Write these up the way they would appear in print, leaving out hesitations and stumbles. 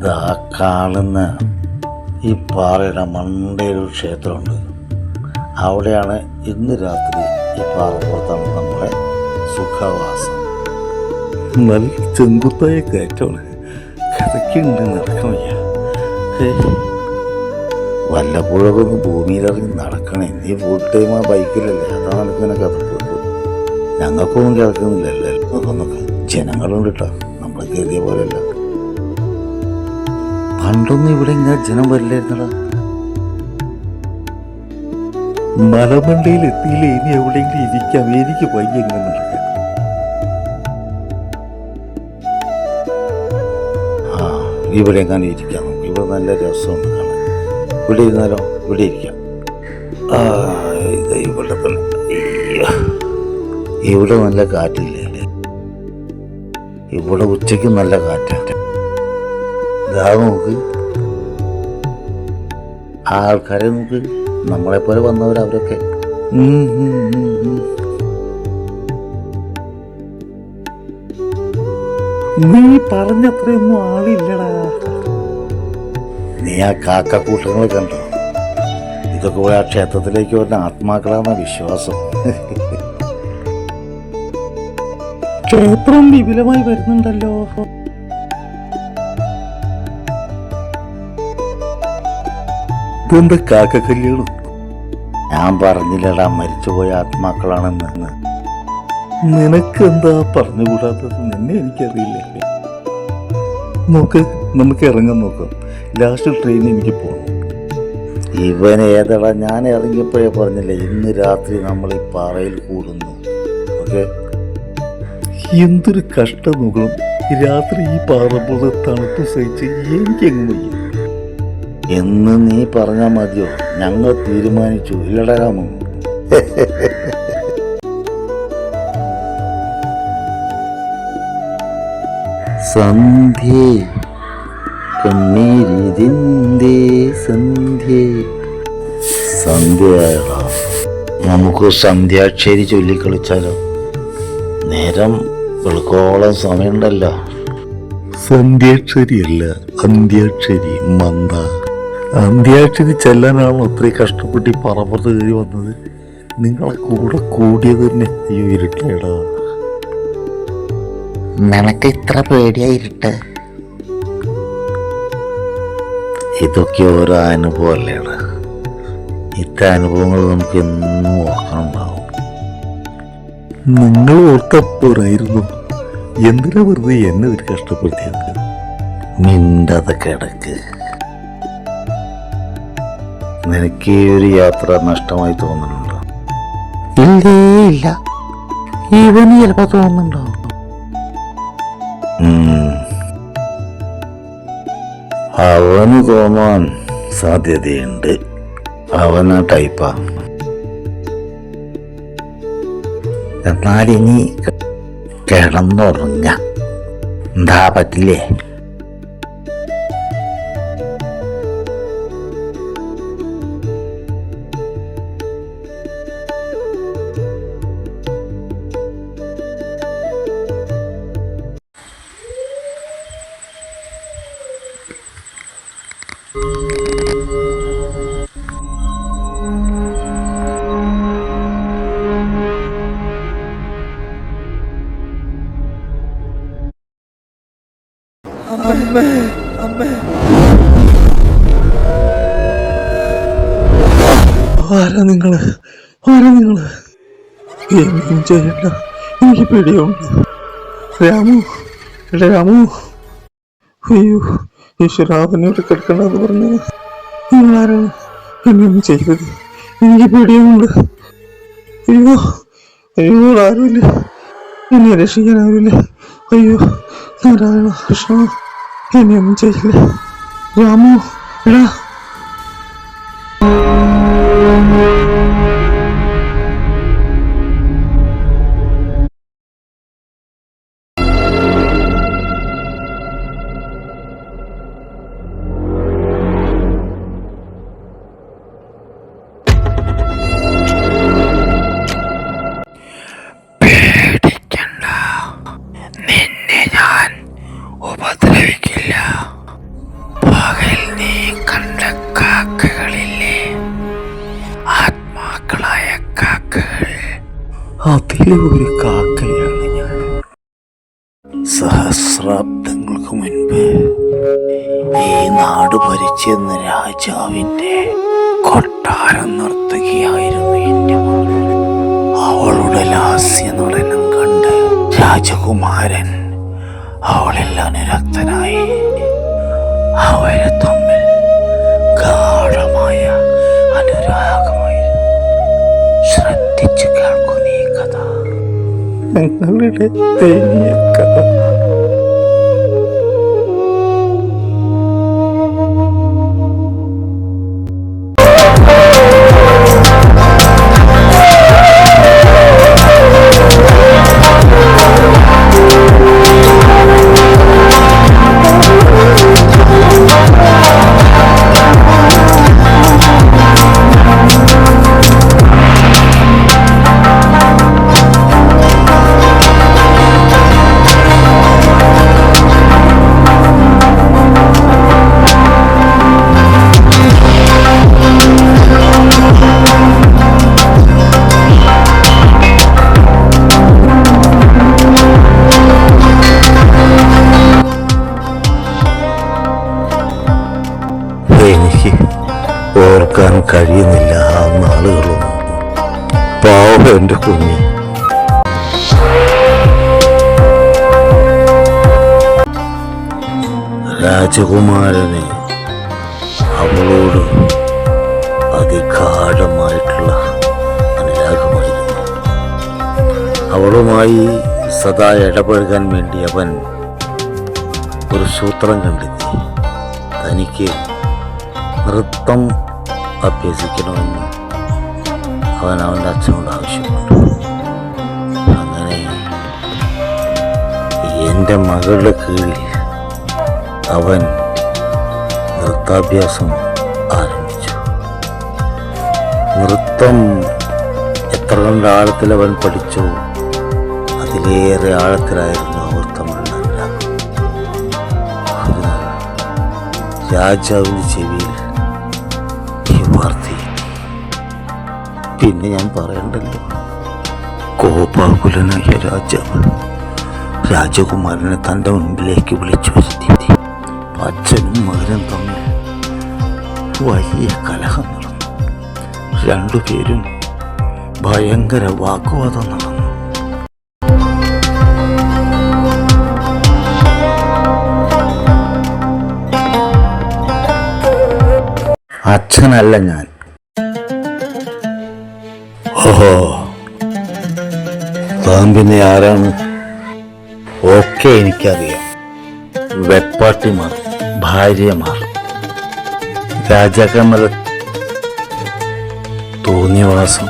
ഇതാ കാണുന്ന ഈ പാറയുടെ മണ്ടയിലൊരു ക്ഷേത്രമുണ്ട്. അവിടെയാണ് ഇന്ന് രാത്രി ഈ പാറപ്പുറത്താണ് നമ്മുടെ സുഖവാസം. നല്ല ചെങ്കുത്തായ കയറ്റമാണ്. കഥയ്ക്കുണ്ട് നടക്കാൻ വയ്യ. വല്ലപ്പോഴൊക്കെ ഒന്ന് ഭൂമിയിലിറങ്ങി നടക്കണേ. നീ ഫുൾ ടൈം ആ ബൈക്കിലല്ലേ, അതാണ് നടക്കുന്ന കഥപ്പ്. ഞങ്ങൾക്കൊന്നും കിടക്കുന്നില്ലല്ലേ. അതൊന്നൊക്കെ ജനങ്ങളുണ്ട് കേട്ടോ, നമ്മളെ കരുതിയ പോലെയല്ല. പണ്ടൊന്നും ഇവിടെ ഇങ്ങനെ ജനം വരില്ലായിരുന്നടാ. മലമണ്ടയിൽ എത്തിയില്ല. ഇനി എവിടെയെങ്കിലും ഇരിക്കാം, എനിക്ക് വയ്യ ഇങ്ങനെ നടക്കാൻ. ഇവിടെ എങ്ങനെ ഇരിക്കാം നമുക്ക്. ഇവിടെ നല്ല രസമുണ്ട് കാണാൻ. ഇവിടെ ഇരുന്നാലോ? ഇവിടെ ഇരിക്കാം. ഇത് ഇവിടെ തന്നെ. ഇവിടെ നല്ല കാറ്റില്ലേ. ഇവിടെ ഉച്ചയ്ക്ക് നല്ല കാറ്റാണ്. ഇതാ നോക്ക്, ആൾക്കാരെ നോക്ക്, നമ്മളെപ്പോലെ വന്നവരവരൊക്കെ. നീ പറഞ്ഞത്രയൊന്നും ആളില്ലടാ. നീ ആ കാക്കക്കൂട്ടങ്ങളെ കണ്ടോ? ഇതൊക്കെ പോയി ആ ക്ഷേത്രത്തിലേക്ക് വരുന്ന ആത്മാക്കളാന്ന വിശ്വാസം. ക്ഷേത്രം വിപുലമായി വരുന്നുണ്ടല്ലോ. ഇതെന്താ കാക്ക കല്യാണം? ഞാൻ പറഞ്ഞില്ലടാ മരിച്ചുപോയ ആത്മാക്കളാണെന്ന്. നിനക്കെന്താ പറഞ്ഞുകൂടാത്തത്? നിന്നെ എനിക്കറിയില്ല. നോക്ക്, നമുക്ക് ഇറങ്ങാൻ നോക്കാം. ലാസ്റ്റ് ട്രെയിൻ എനിക്ക് പോകണം. ഇവൻ ഏതടാ? ഞാൻ ഇറങ്ങിയപ്പോഴേ പറഞ്ഞില്ലേ ഇന്ന് രാത്രി നമ്മൾ ഈ പാറയിൽ കൂടുന്നു. ഓക്കെ, എന്തൊരു കഷ്ടം നോക്കണം. രാത്രി ഈ പാറപ്പുറത്ത് തണുപ്പ് സഹിച്ച് എനിക്കെങ്ങും വയ്യ. എന്ന് നീ പറഞ്ഞാൽ മതിയോ? ഞങ്ങൾ തീരുമാനിച്ചു, ഇല്ലടാ രാമു. സന്ധ്യേ കണ്ണീരിതിന്തേ സന്ധ്യേ. സന്ധ്യയായടാ, നമുക്ക് സന്ധ്യാക്ഷരി ചൊല്ലിക്കളിച്ചാലോ? നേരം വെളുക്കോളം സമയമുണ്ടല്ലോ. സന്ധ്യാക്ഷരിയല്ല, അന്ത്യാക്ഷരി. മന്ദ അന്ത്യാക്ഷരി ചെല്ലാനാണോ അത്രയും കഷ്ടപ്പെട്ട് ഈ പറപ്പുറത്ത് കയറി വന്നത്? നിങ്ങളെ കൂടെ കൂടിയത് തന്നെ. അയ്യോ ഇരുട്ടേടാ. നിനക്ക് ഇത്ര പേടിയായിട്ട്? ഇതൊക്കെ ഓരോ അനുഭവമല്ലേടാ. ഇത്ര അനുഭവങ്ങൾ നമുക്ക് എന്നും ഓർക്കണുണ്ടാവും. നിങ്ങൾ ഓർത്തപ്പോരായിരുന്നു. എന്തിനാ വെറുതെ എന്നെ ഒരു കഷ്ടപ്പെടുത്തിയത്? മിണ്ടാതെ കിടക്ക്. നിനക്ക് ഈ ഒരു യാത്ര നഷ്ടമായി തോന്നുന്നുണ്ടോ? ഇല്ലേ, ഇല്ല. ഇവന് ചിലപ്പോ തോന്നുന്നുണ്ടോ? അവന് തോന്നാൻ സാധ്യതയുണ്ട്. അവനാ ടൈപ്പാ. എന്നാലിനി കിടന്നുറങ്ങ. എന്താ പറ്റില്ലേ? ആരാ നിങ്ങള്? എന്നും ചെയ്യണ്ട, എനിക്ക് പേടിയുണ്ട്. രാമു, എടാ രാമു. അയ്യോ ഈശ്വരാവനോട് കിടക്കണ്ടെന്ന് പറഞ്ഞത് നിങ്ങളാരാണ്? എന്നൊന്നും ചെയ്തത്? എനിക്ക് പേടിയുണ്ട്. അയ്യോ അയ്യോ, ആരുമില്ല, എന്നെ രക്ഷിക്കാൻ ആരുമില്ല. അയ്യോ നാരായണ കൃഷ്ണ, എന്നെയൊന്നും ചെയ്യില്ല. രാമു, എടാ. അതിലെ ഒരു കാക്കയാണ് ഞാൻ. സഹസ്രാബ്ദങ്ങൾക്ക് മുൻപ് ഈ നാട് ഭരിച്ചിരുന്ന രാജാവിന്റെ കൊട്ടാരം നർത്തകിയായിരുന്നു എൻ്റെ മകൾ. അവളുടെ ലാസ്യ നടനം കണ്ട് രാജകുമാരൻ അവളിൽ അനുരക്തനായി. അവരെ തമ്മിൽ ഗാഢമായ അനുരാഗമായിരുന്നു. ശ്രദ്ധിച്ചു കേൾക്കുന്ന ഈ കഥ ഞങ്ങളുടെ ദയനീയ കഥ. എനിക്ക് ഓർക്കാൻ കഴിയുന്നില്ല ആ നാളുകളൊന്നും. പാവം എൻ്റെ കുഞ്ഞ്. രാജകുമാരന് അവളോട് അതിഗാഢമായിട്ടുള്ള അനുരാഗമായിരുന്നു. അവളുമായി സദാ ഇടപഴകാൻ വേണ്ടി അവൻ ഒരു സൂത്രം കണ്ടെത്തി. തനിക്ക് നൃത്തം അഭ്യസിക്കണമെന്ന് അവൻ അവൻ്റെ അച്ഛനോട് ആവശ്യപ്പെട്ടു. അങ്ങനെ എൻ്റെ മകളുടെ കീഴിൽ അവൻ നൃത്താഭ്യാസം ആരംഭിച്ചു. നൃത്തം എത്ര കണ്ട് ആഴത്തിൽ അവൻ പഠിച്ചോ അതിലേറെ ആഴത്തിലായിരുന്നു അവർ തമ്മിലുള്ള അനുരാഗം. രാജാവിൻ്റെ ചെവിയിൽ പിന്നെ ഞാൻ പറയണ്ടല്ലോ. കോപാകുലനായ രാജാവ് രാജകുമാരനെ തൻ്റെ മുൻപിലേക്ക് വിളിച്ചു വരുത്തി. അച്ഛനും മകനും തമ്മിൽ വലിയ കലഹം നടന്നു. രണ്ടുപേരും ഭയങ്കര വാഗ്വാദം നടന്നു. അച്ഛനല്ല ഞാൻ. ഓഹോ, താൻ പിന്നെ ആരാണ്? ഒക്കെ എനിക്കറിയാം. വെപ്പാട്ടിമാർ, ഭാര്യമാർ, രാജാക്കന്മാരെ തോന്നിയവാസം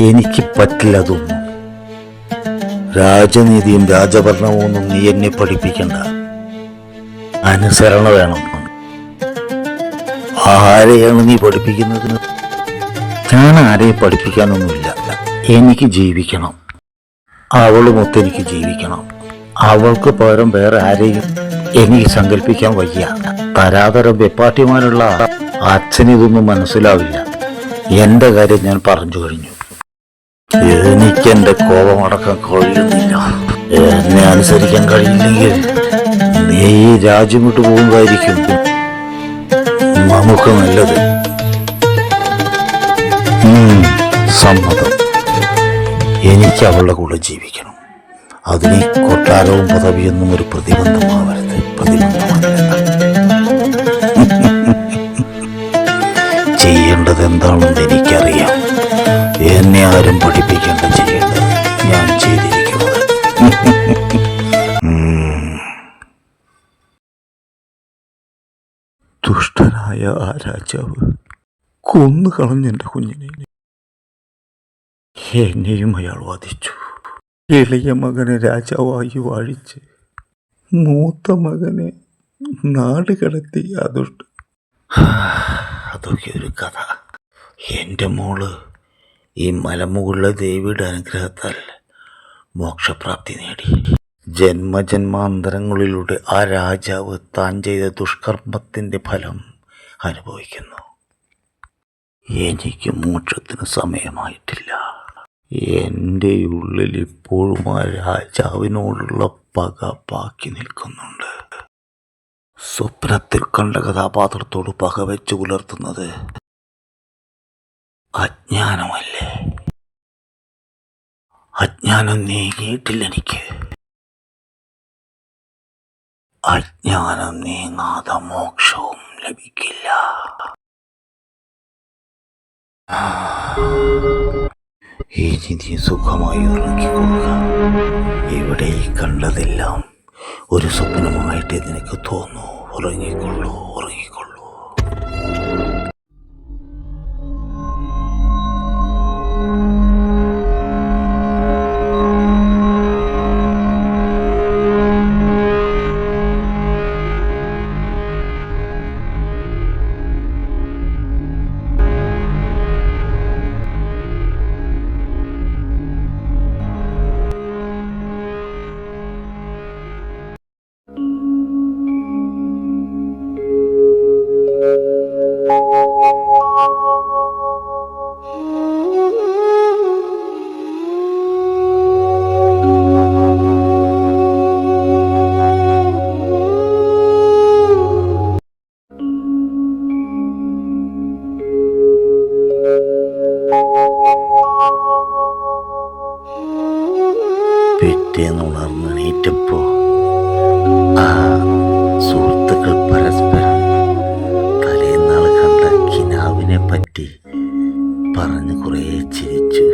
എനിക്ക് പറ്റില്ല. അതൊന്നും രാജനീതിയും രാജഭരണവും ഒന്നും നീ എന്നെ പഠിപ്പിക്കണ്ട. അനുസരണ വേണം. ആരെയാണ് നീ പഠിപ്പിക്കുന്നത്? ഞാൻ ആരെയും പഠിപ്പിക്കാനൊന്നുമില്ല. എനിക്ക് ജീവിക്കണം. അവളുമൊത്ത് എനിക്ക് ജീവിക്കണം. അവൾക്ക് പകരം വേറെ ആരെയും എനിക്ക് സങ്കല്പിക്കാൻ വയ്യ. തരാതരം വെപ്പാട്ടിമാരുള്ള അച്ഛനിതൊന്നും മനസ്സിലാവില്ല. എൻ്റെ കാര്യം ഞാൻ പറഞ്ഞു കഴിഞ്ഞു. എനിക്കെൻ്റെ കോപമടക്കാൻ കഴിയുന്നില്ല. എന്നെ അനുസരിക്കാൻ കഴിയില്ലെങ്കിൽ നീ ഈ രാജ്യം വിട്ടു പോകുന്നതായിരിക്കും നമുക്ക് നല്ലത്. സമ്മതം. എനിക്ക് അവളുടെ കൂടെ ജീവിക്കണം. അതിന് കൊട്ടാരവും പദവിയൊന്നും ഒരു പ്രതിബന്ധമാവരുത്. ചെയ്യേണ്ടത് എന്താണെന്ന് എനിക്കറിയാം. എന്നെ ആരും പഠിപ്പിക്കേണ്ട ചെയ്യേണ്ടത് ഞാൻ ചെയ്തിരിക്കുന്നത്. ദുഷ്ടനായ ആ രാജാവ് കൊന്നു കളഞ്ഞെൻ്റെ കുഞ്ഞിനെ. എന്നെയും അയാൾ വധിച്ചു. ഇളയ മകനെ രാജാവായി വാഴിച്ച് മൂത്ത മകനെ നാട് കടത്തി. അതൊക്കെ ഒരു കഥ. എൻ്റെ മോള് ഈ മലമുകളിലെ ദേവിയുടെ അനുഗ്രഹത്താൽ മോക്ഷപ്രാപ്തി നേടി. ജന്മജന്മാന്തരങ്ങളിലൂടെ ആ രാജാവ് താൻ ചെയ്ത ദുഷ്കർമ്മത്തിൻ്റെ ഫലം അനുഭവിക്കുന്നു. എനിക്ക് മോക്ഷത്തിന് സമയമായിട്ടില്ല. എൻ്റെ ഉള്ളിൽ ഇപ്പോഴും ആ രാജാവിനോടുള്ള പക ബാക്കി നിൽക്കുന്നുണ്ട്. സ്വപ്നത്തിൽ കണ്ട കഥാപാത്രത്തോട് പക വെച്ച് പുലർത്തുന്നത് അജ്ഞാനമല്ലേ? അജ്ഞാനം നീങ്ങിയിട്ടില്ല എനിക്ക്. അജ്ഞാനം നീങ്ങാതെ മോക്ഷവും ലഭിക്കില്ല. ഇനി നീ സുഖമായി ഉറങ്ങിക്കൊള്ളുക. ഇവിടെ ഈ കണ്ടതെല്ലാം ഒരു സ്വപ്നമായിട്ട് നിനക്ക് തോന്നൂ. ഉറങ്ങിക്കൊള്ളൂ, ഉറങ്ങിക്കൊള്ളൂ. പിറ്റേന്ന് ഉണർന്നെണീറ്റപ്പോ ആ സുഹൃത്തുക്കൾ പരസ്പരം തലേന്നാൾ കണ്ട കിനാവിനെ പറ്റി പറഞ്ഞ് കുറേ ചിരിച്ചു.